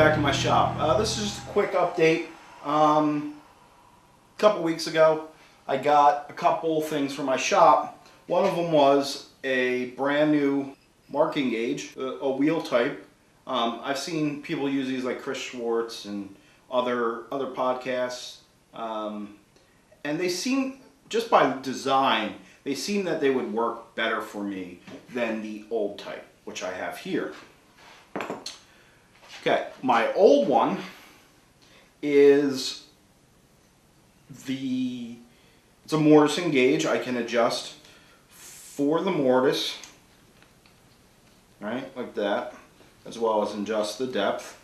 back to my shop. This is just a quick update. A couple weeks ago, I got a couple things for my shop. One of them was a brand new marking gauge, a wheel type. I've seen people use these like Chris Schwartz and other podcasts, and they seem, just by design, they seem that they would work better for me than the old type, which I have here. Okay, my old one is it's a mortising gauge. I can adjust for the mortise, right, like that, as well as adjust the depth.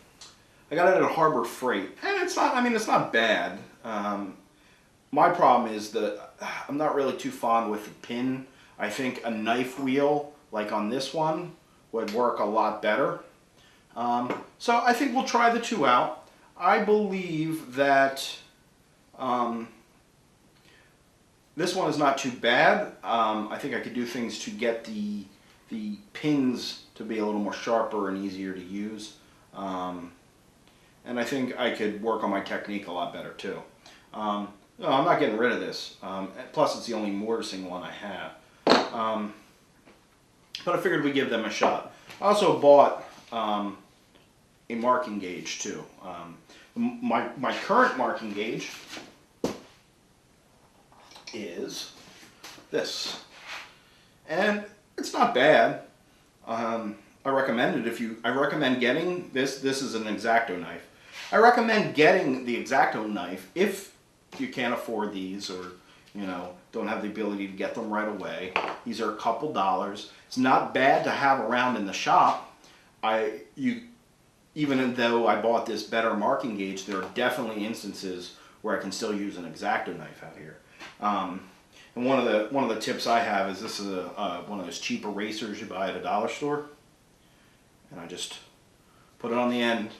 I got it at Harbor Freight, and it's not bad. My problem is that I'm not really too fond with the pin. I think a knife wheel, like on this one, would work a lot better. So I think we'll try the two out. I believe that this one is not too bad. I think I could do things to get the pins to be a little more sharper and easier to use. And I think I could work on my technique a lot better too. No, I'm not getting rid of this. Plus it's the only mortising one I have. But I figured we'd give them a shot. I also bought a marking gauge too. My current marking gauge is this, and it's not bad. I recommend it I recommend getting this. This is an X-Acto knife. I recommend getting the X-Acto knife if you can't afford these, or don't have the ability to get them right away. These are a couple dollars. It's not bad to have around in the shop. Even though I bought this better marking gauge, there are definitely instances where I can still use an X-Acto knife out here. And one of the tips I have is this is one of those cheap erasers you buy at a dollar store, and I just put it on the end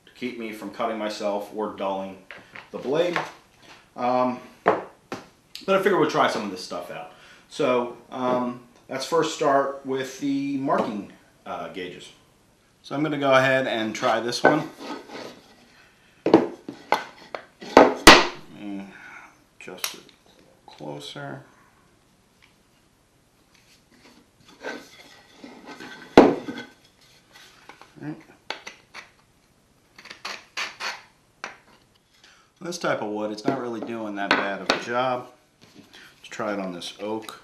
to keep me from cutting myself or dulling the blade. But I figured we'll try some of this stuff out. So let's first start with the marking gauges. So I'm going to go ahead and try this one. Let me adjust it closer. Right. This type of wood, it's not really doing that bad of a job. Let's try it on this oak.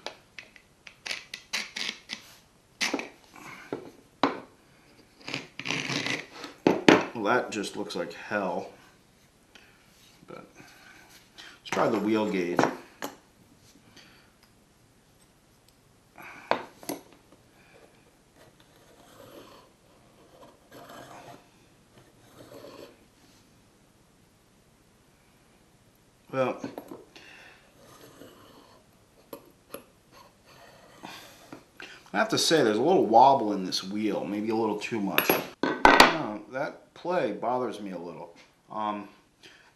Well, that just looks like hell. But let's try the wheel gauge. Well, I have to say there's a little wobble in this wheel, maybe a little too much. That play bothers me a little.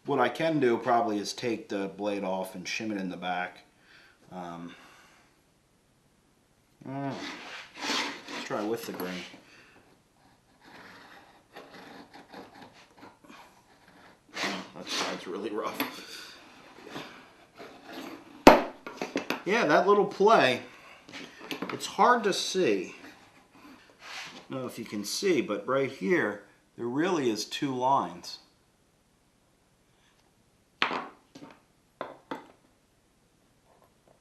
What I can do probably is take the blade off and shim it in the back. Let's try with the grain. That's really rough. Yeah, that little play, it's hard to see. I don't know if you can see, but right here, there really is two lines.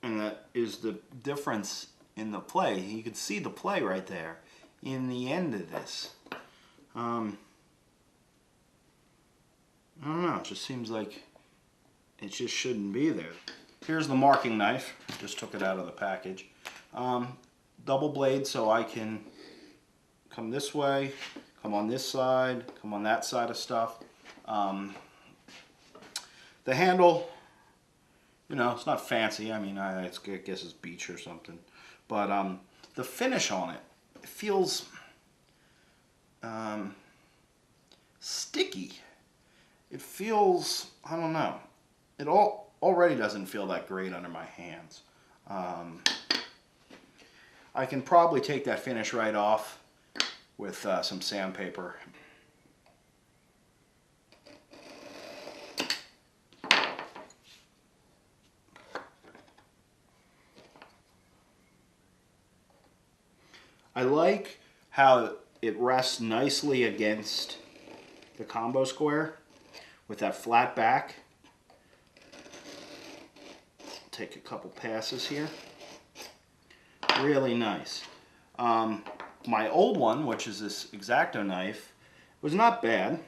And that is the difference in the play. You can see the play right there in the end of this. I don't know, it just seems like it just shouldn't be there. Here's the marking knife. Just took it out of the package. Double blade, so I can come this way, come on this side, come on that side of stuff. The handle, it's not fancy. I mean, I guess it's beech or something. But the finish on it, it feels sticky. It feels, I don't know. It already doesn't feel that great under my hands. I can probably take that finish right off with some sandpaper. I like how it rests nicely against the combo square with that flat back. Take a couple passes here. Really nice. My old one, which is this X-Acto knife, was not bad.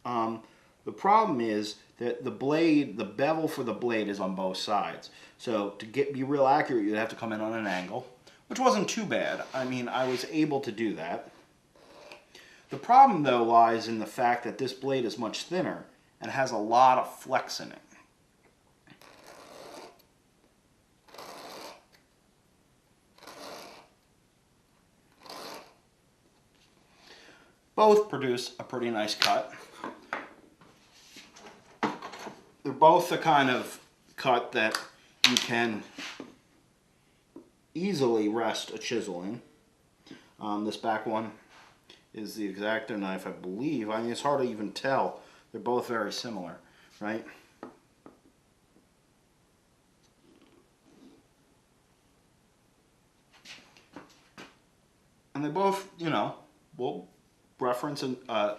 The problem is that the blade, the bevel for the blade is on both sides. So to be real accurate, you'd have to come in on an angle, which wasn't too bad. I mean, I was able to do that. The problem, though, lies in the fact that this blade is much thinner and has a lot of flex in it. Both produce a pretty nice cut. They're both the kind of cut that you can easily rest a chisel in. This back one is the X-Acto knife, I believe. I mean, it's hard to even tell. They're both very similar, right? And they both, you know, will reference a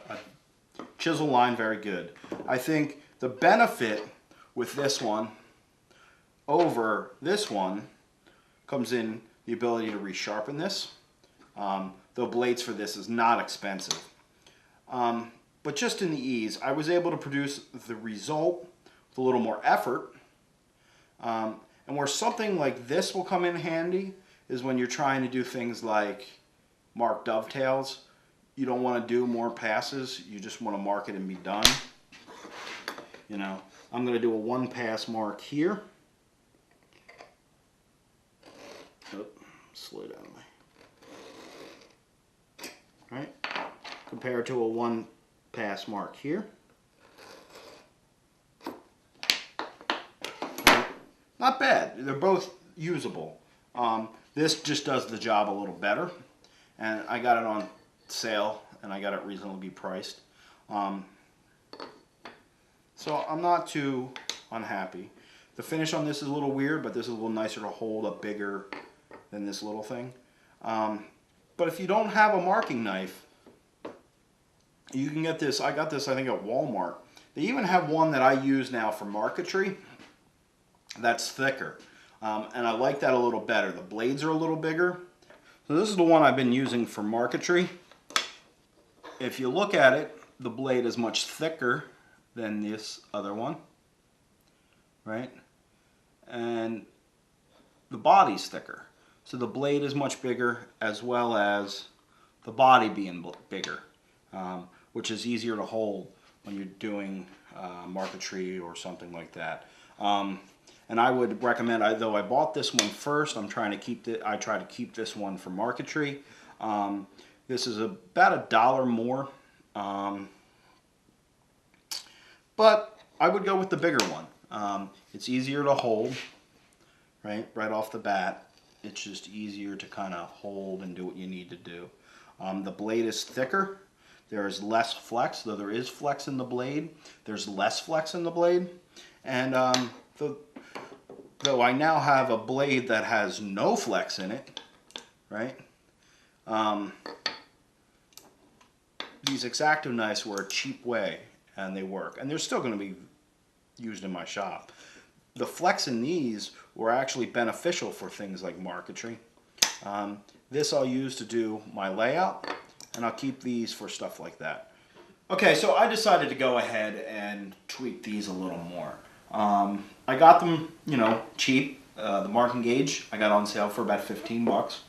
chisel line very good. I think the benefit with this one over this one comes in the ability to resharpen this. The blades for this is not expensive. But just in the ease, I was able to produce the result with a little more effort. And where something like this will come in handy is when you're trying to do things like mark dovetails. You don't want to do more passes, you just want to mark it and be done. You know, I'm going to do a one pass mark here. Oh, slow down. Right? Compared to a one pass mark here. Not bad. They're both usable. This just does the job a little better. And I got it on sale and I got it reasonably priced. So I'm not too unhappy. The finish on this is a little weird, but this is a little nicer to hold up bigger than this little thing. But if you don't have a marking knife, you can get this. I got this, I think, at Walmart. They even have one that I use now for marquetry that's thicker. And I like that a little better. The blades are a little bigger. So this is the one I've been using for marquetry. If you look at it, the blade is much thicker than this other one, right? And the body's thicker. So the blade is much bigger, as well as the body being bigger, which is easier to hold when you're doing marquetry or something like that. And I would recommend, though I bought this one first, I try to keep this one for marquetry. This is about $1 more, but I would go with the bigger one. It's easier to hold, right off the bat. It's just easier to kind of hold and do what you need to do. The blade is thicker. There is less flex, though there is flex in the blade. There's less flex in the blade. And though I now have a blade that has no flex in it, right? These X-Acto knives were a cheap way, and they work. And they're still going to be used in my shop. The flex in these were actually beneficial for things like marquetry. This I'll use to do my layout, and I'll keep these for stuff like that. Okay, so I decided to go ahead and tweak these a little more. I got them, you know, cheap. The marking gauge I got on sale for about 15 bucks.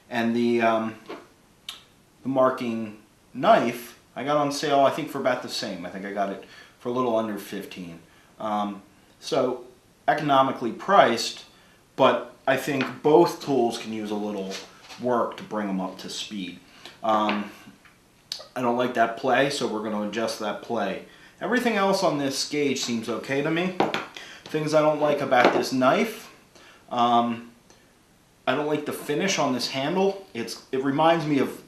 And the marking knife I got on sale, I think, for about the same. I think I got it for a little under 15. So economically priced, but I think both tools can use a little work to bring them up to speed. I don't like that play, so we're going to adjust that play. Everything else on this gauge seems okay to me. Things I don't like about this knife, I don't like the finish on this handle. It reminds me of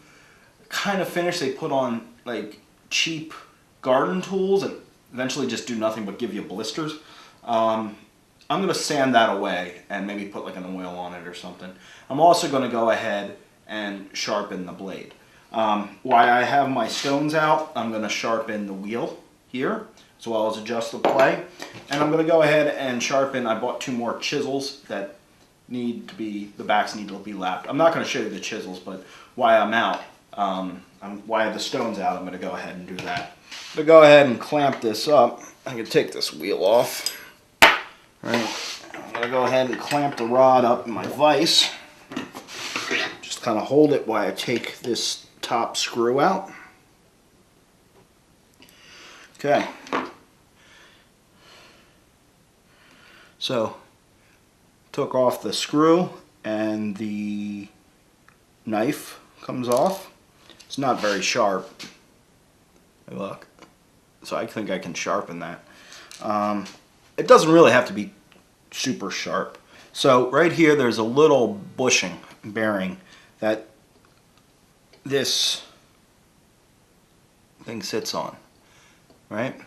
the kind of finish they put on like cheap garden tools and eventually just do nothing but give you blisters. I'm going to sand that away and maybe put like an oil on it or something. I'm also going to go ahead and sharpen the blade. While I have my stones out, I'm going to sharpen the wheel here, as well as adjust the play. And I'm going to go ahead and sharpen, I bought 2 more chisels that need to be, the backs need to be lapped. I'm not going to show you the chisels, but while I'm out, while I have the stones out, I'm going to go ahead and do that. I'm going to go ahead and clamp this up. I can take this wheel off. Right. I'm going to go ahead and clamp the rod up in my vise. Just kind of hold it while I take this top screw out. Okay. So, took off the screw and the knife comes off. It's not very sharp. Hey, look. So I think I can sharpen that. It doesn't really have to be super sharp. So right here there's a little bushing bearing that this thing sits on, right?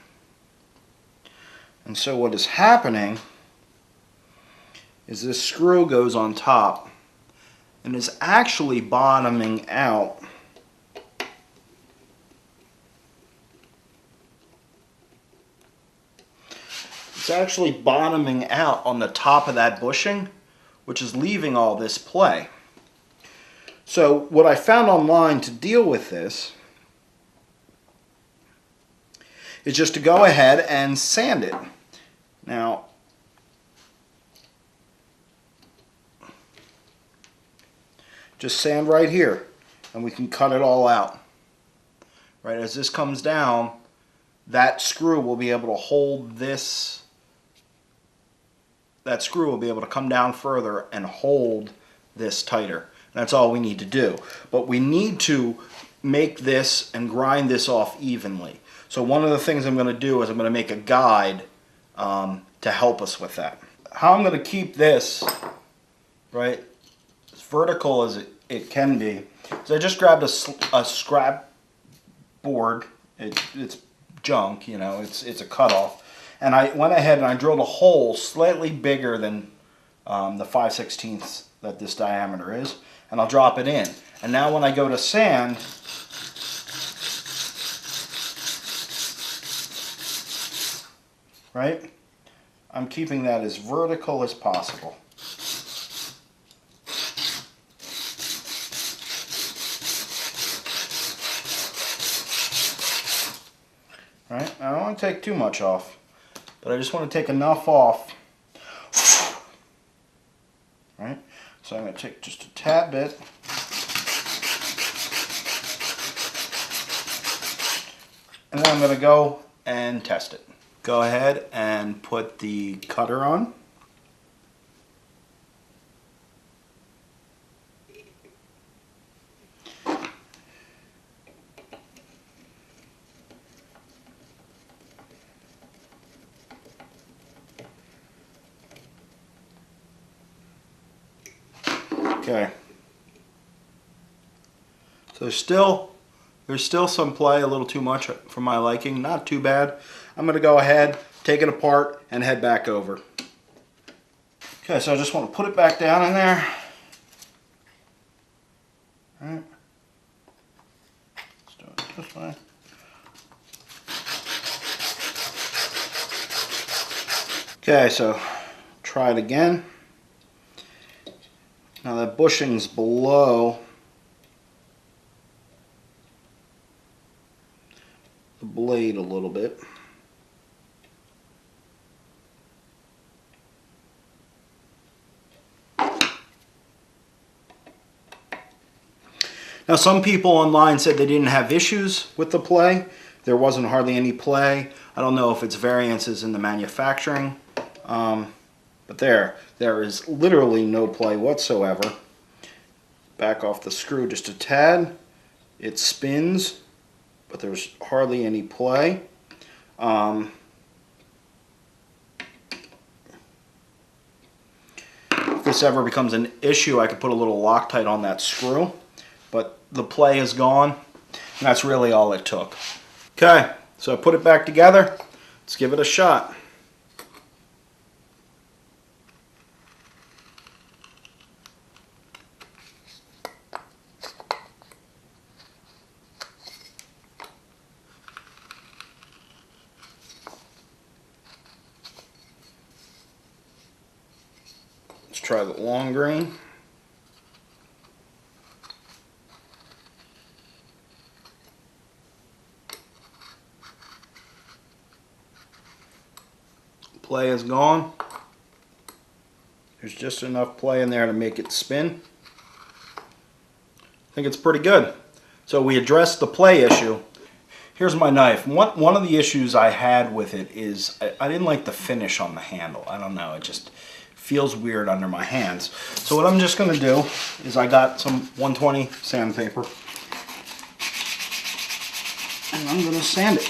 And so what is happening is this screw goes on top and is actually bottoming out on the top of that bushing, which is leaving all this play. So what I found online to deal with this is just to go ahead and sand it. Now, just sand right here and we can cut it all out. Right, as this comes down, that screw will be able to hold this. That screw will be able to come down further and hold this tighter. That's all we need to do. But we need to make this and grind this off evenly. So one of the things I'm going to do is I'm going to make a guide to help us with that. How I'm going to keep this, right, as vertical as it can be, is I just grabbed a scrap board. It's junk, you know, it's a cutoff. And I went ahead and I drilled a hole slightly bigger than the 5/16 that this diameter is, and I'll drop it in. And now when I go to sand, right, I'm keeping that as vertical as possible. Right, I don't want to take too much off, but I just want to take enough off. Right, so I'm going to take just a tad bit. And then I'm going to go and test it. Go ahead and put the cutter on. Okay. So there's still some play, a little too much for my liking, not too bad. I'm going to go ahead, take it apart, and head back over. Okay, so I just want to put it back down in there. All right. Let's do it this way. Okay, so try it again. Now that bushing's below the blade a little bit. Now some people online said they didn't have issues with the play. There wasn't hardly any play. I don't know if it's variances in the manufacturing. But there is literally no play whatsoever. Back off the screw just a tad. It spins, but there's hardly any play. If this ever becomes an issue, I could put a little Loctite on that screw, but the play is gone, and that's really all it took. Okay, so I put it back together. Let's give it a shot. try the long grain. Play is gone. There's just enough play in there to make it spin. I think it's pretty good. So we addressed the play issue. Here's my knife. One of the issues I had with it is I didn't like the finish on the handle. I don't know, it just feels weird under my hands. So what I'm just going to do is I got some 120 sandpaper and I'm going to sand it.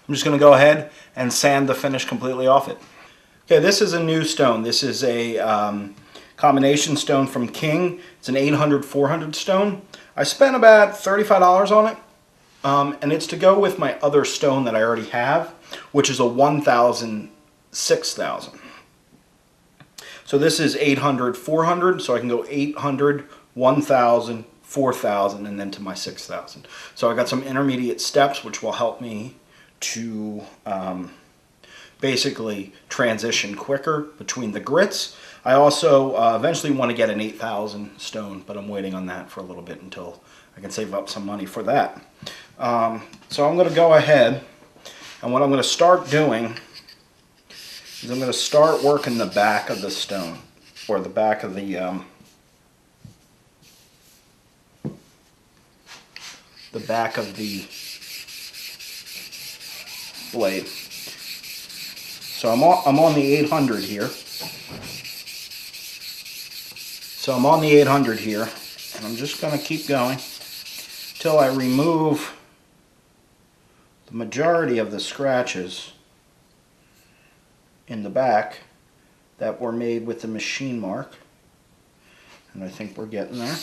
I'm just going to go ahead and sand the finish completely off it. Okay, this is a new stone. This is a combination stone from King. It's an 800-400 stone. I spent about $35 on it, and it's to go with my other stone that I already have, which is a 1000-6000. So this is 800-400, so I can go 800, 1000, 4000, and then to my 6000. So I got some intermediate steps which will help me to basically transition quicker between the grits. I also eventually want to get an 8000 stone, but I'm waiting on that for a little bit until I can save up some money for that. So I'm going to go ahead, and what I'm going to start doing is I'm going to start working the back of the stone, or the back of the blade. So I'm on the 800 here. So I'm on the 800 here, and I'm just going to keep going until I remove the majority of the scratches in the back that were made with the machine mark. And I think we're getting there.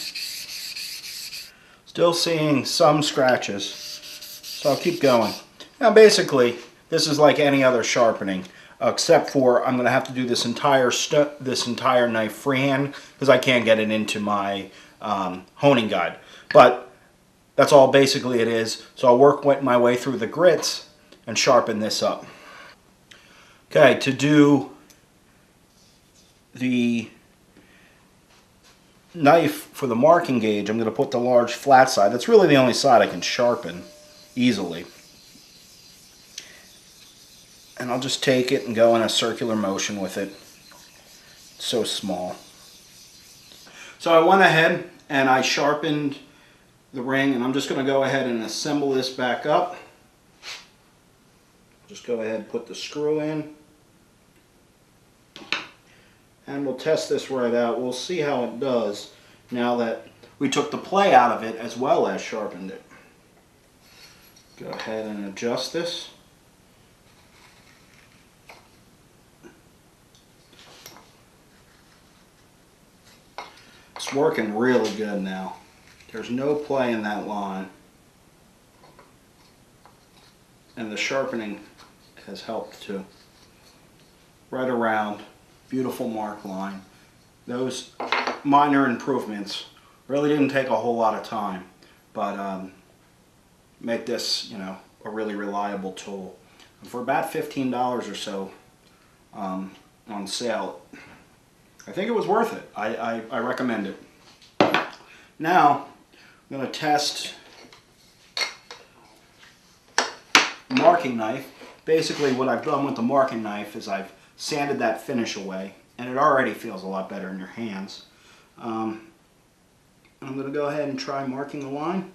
Still seeing some scratches, so I'll keep going. Now basically, this is like any other sharpening, except for I'm going to have to do this entire knife freehand because I can't get it into my honing guide. But that's all basically it is. So I'll work my way through the grits and sharpen this up. Okay, to do the knife for the marking gauge, I'm going to put the large flat side. That's really the only side I can sharpen easily. And I'll just take it and go in a circular motion with it. It's so small. So I went ahead and I sharpened the ring, and I'm just going to go ahead and assemble this back up. Just go ahead and put the screw in. And we'll test this right out. We'll see how it does now that we took the play out of it as well as sharpened it. Go ahead and adjust this. It's working really good now. There's no play in that line. And the sharpening has helped too. Right around, beautiful mark line. Those minor improvements really didn't take a whole lot of time, but make this, you know, a really reliable tool. And for about $15 or so on sale, I think it was worth it. I recommend it. Now, I'm going to test marking knife. Basically, what I've done with the marking knife is I've sanded that finish away, and it already feels a lot better in your hands. I'm going to go ahead and try marking the line.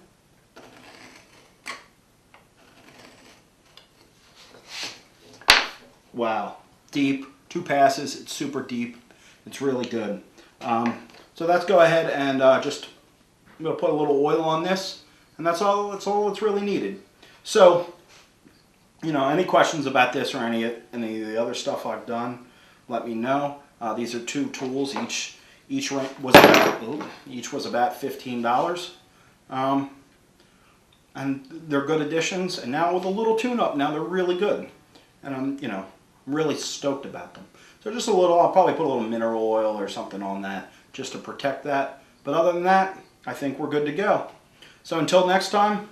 Wow, deep, 2 passes, it's super deep. It's really good. So let's go ahead and I'm going to put a little oil on this, and that's all that's really needed. So, you know, any questions about this or any of the other stuff I've done, let me know. These are 2 tools. Each was about $15. And they're good additions. And now with a little tune-up, now they're really good. And I'm really stoked about them. So just a little, I'll probably put a little mineral oil or something on that just to protect that. But other than that, I think we're good to go. So until next time,